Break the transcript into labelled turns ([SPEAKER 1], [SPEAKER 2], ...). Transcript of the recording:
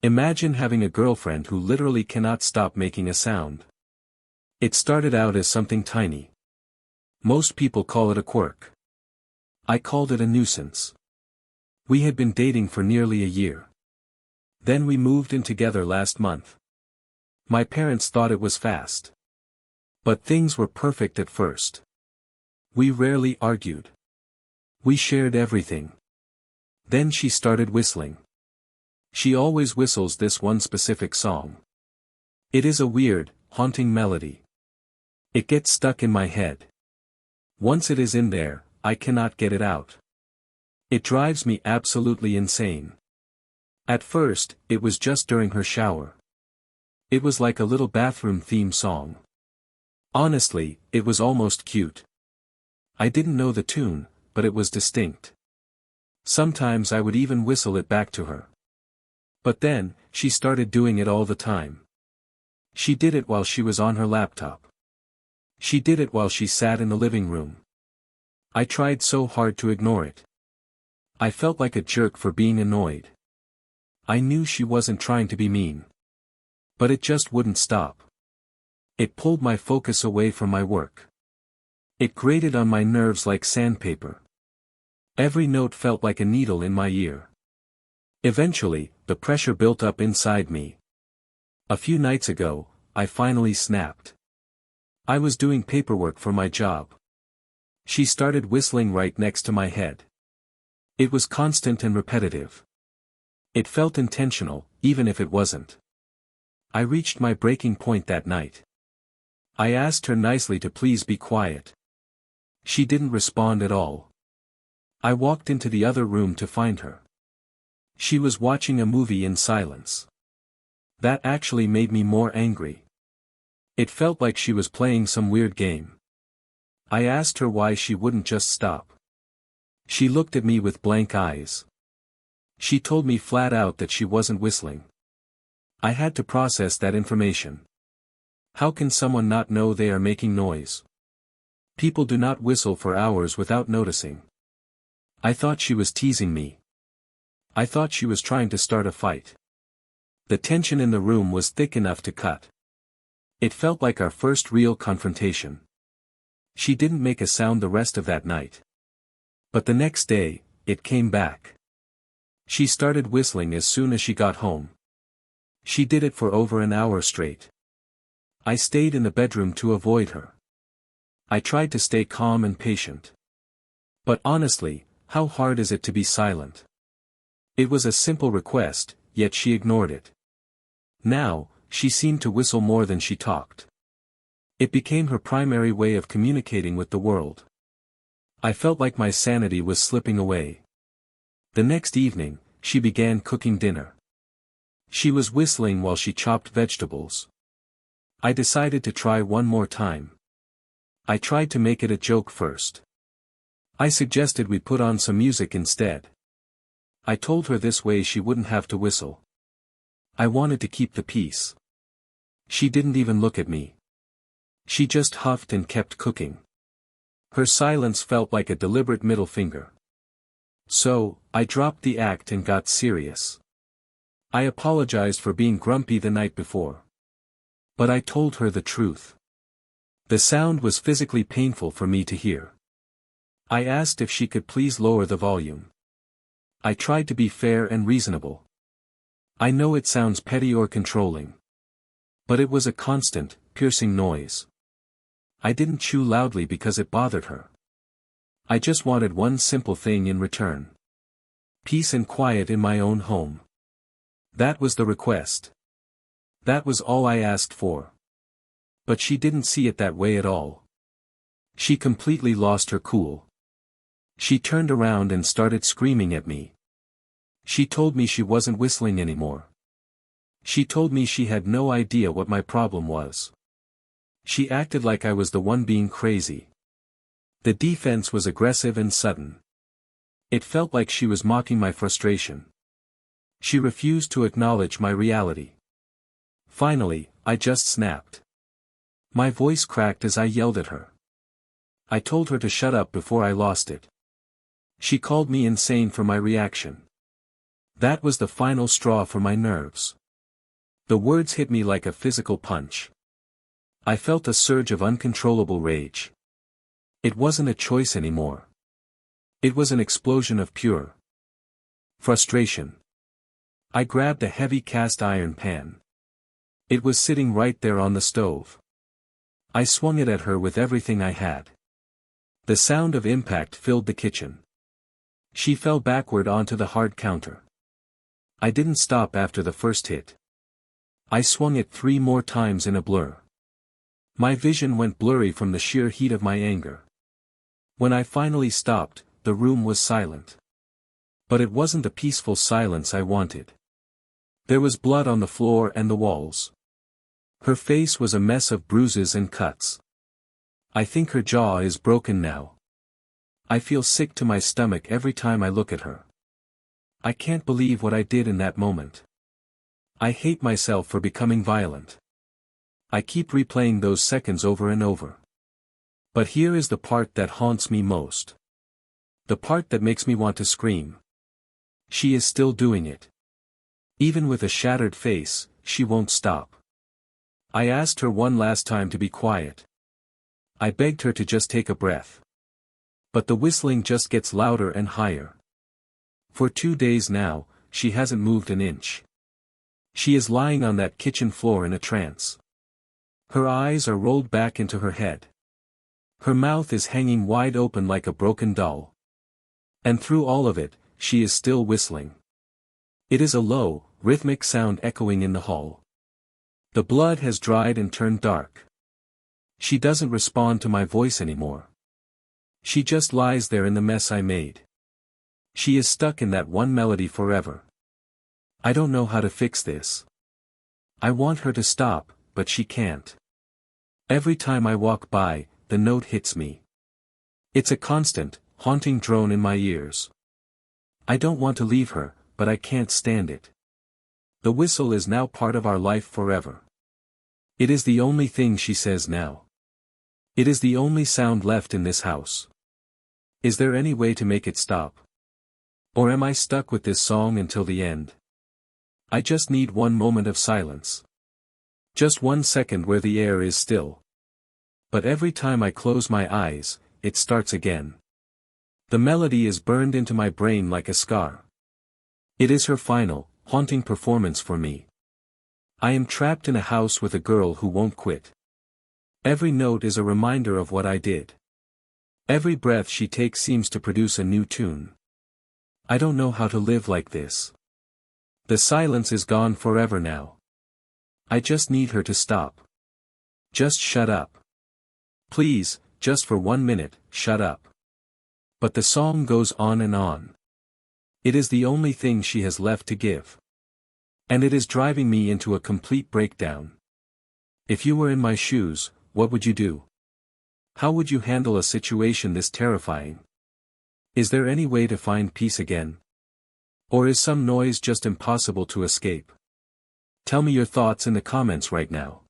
[SPEAKER 1] Imagine having a girlfriend who literally cannot stop making a sound. It started out as something tiny. Most people call it a quirk. I called it a nuisance. We had been dating for nearly a year. Then we moved in together last month. My parents thought it was fast. But things were perfect at first. We rarely argued. We shared everything. Then she started whistling. She always whistles this one specific song. It is a weird, haunting melody. It gets stuck in my head. Once it is in there, I cannot get it out. It drives me absolutely insane. At first, it was just during her shower. It was like a little bathroom theme song. Honestly, it was almost cute. I didn't know the tune, but it was distinct. Sometimes I would even whistle it back to her. But then, she started doing it all the time. She did it while she was on her laptop. She did it while she sat in the living room. I tried so hard to ignore it. I felt like a jerk for being annoyed. I knew she wasn't trying to be mean. But it just wouldn't stop. It pulled my focus away from my work. It grated on my nerves like sandpaper. Every note felt like a needle in my ear. Eventually, the pressure built up inside me. A few nights ago, I finally snapped. I was doing paperwork for my job. She started whistling right next to my head. It was constant and repetitive. It felt intentional, even if it wasn't. I reached my breaking point that night. I asked her nicely to please be quiet. She didn't respond at all. I walked into the other room to find her. She was watching a movie in silence. That actually made me more angry. It felt like she was playing some weird game. I asked her why she wouldn't just stop. She looked at me with blank eyes. She told me flat out that she wasn't whistling. I had to process that information. How can someone not know they are making noise? People do not whistle for hours without noticing. I thought she was teasing me. I thought she was trying to start a fight. The tension in the room was thick enough to cut. It felt like our first real confrontation. She didn't make a sound the rest of that night. But the next day, it came back. She started whistling as soon as she got home. She did it for over an hour straight. I stayed in the bedroom to avoid her. I tried to stay calm and patient. But honestly, how hard is it to be silent? It was a simple request, yet she ignored it. Now, she seemed to whistle more than she talked. It became her primary way of communicating with the world. I felt like my sanity was slipping away. The next evening, she began cooking dinner. She was whistling while she chopped vegetables. I decided to try one more time. I tried to make it a joke first. I suggested we put on some music instead. I told her this way she wouldn't have to whistle. I wanted to keep the peace. She didn't even look at me. She just huffed and kept cooking. Her silence felt like a deliberate middle finger. So, I dropped the act and got serious. I apologized for being grumpy the night before. But I told her the truth. The sound was physically painful for me to hear. I asked if she could please lower the volume. I tried to be fair and reasonable. I know it sounds petty or controlling. But it was a constant, piercing noise. I didn't chew loudly because it bothered her. I just wanted one simple thing in return. Peace and quiet in my own home. That was the request. That was all I asked for. But she didn't see it that way at all. She completely lost her cool. She turned around and started screaming at me. She told me she wasn't whistling anymore. She told me she had no idea what my problem was. She acted like I was the one being crazy. The defense was aggressive and sudden. It felt like she was mocking my frustration. She refused to acknowledge my reality. Finally, I just snapped. My voice cracked as I yelled at her. I told her to shut up before I lost it. She called me insane for my reaction. That was the final straw for my nerves. The words hit me like a physical punch. I felt a surge of uncontrollable rage. It wasn't a choice anymore. It was an explosion of pure frustration. I grabbed a heavy cast iron pan. It was sitting right there on the stove. I swung it at her with everything I had. The sound of impact filled the kitchen. She fell backward onto the hard counter. I didn't stop after the first hit. I swung it 3 more times in a blur. My vision went blurry from the sheer heat of my anger. When I finally stopped, the room was silent. But it wasn't the peaceful silence I wanted. There was blood on the floor and the walls. Her face was a mess of bruises and cuts. I think her jaw is broken now. I feel sick to my stomach every time I look at her. I can't believe what I did in that moment. I hate myself for becoming violent. I keep replaying those seconds over and over. But here is the part that haunts me most. The part that makes me want to scream. She is still doing it. Even with a shattered face, she won't stop. I asked her one last time to be quiet. I begged her to just take a breath. But the whistling just gets louder and higher. For 2 days now, she hasn't moved an inch. She is lying on that kitchen floor in a trance. Her eyes are rolled back into her head. Her mouth is hanging wide open like a broken doll. And through all of it, she is still whistling. It is a low, rhythmic sound echoing in the hall. The blood has dried and turned dark. She doesn't respond to my voice anymore. She just lies there in the mess I made. She is stuck in that one melody forever. I don't know how to fix this. I want her to stop, but she can't. Every time I walk by, the note hits me. It's a constant, haunting drone in my ears. I don't want to leave her, but I can't stand it. The whistle is now part of our life forever. It is the only thing she says now. It is the only sound left in this house. Is there any way to make it stop? Or am I stuck with this song until the end? I just need one moment of silence. Just 1 second where the air is still. But every time I close my eyes, it starts again. The melody is burned into my brain like a scar. It is her final, haunting performance for me. I am trapped in a house with a girl who won't quit. Every note is a reminder of what I did. Every breath she takes seems to produce a new tune. I don't know how to live like this. The silence is gone forever now. I just need her to stop. Just shut up. Please, just for 1 minute, shut up. But the song goes on and on. It is the only thing she has left to give. And it is driving me into a complete breakdown. If you were in my shoes, what would you do? How would you handle a situation this terrifying? Is there any way to find peace again? Or is some noise just impossible to escape? Tell me your thoughts in the comments right now.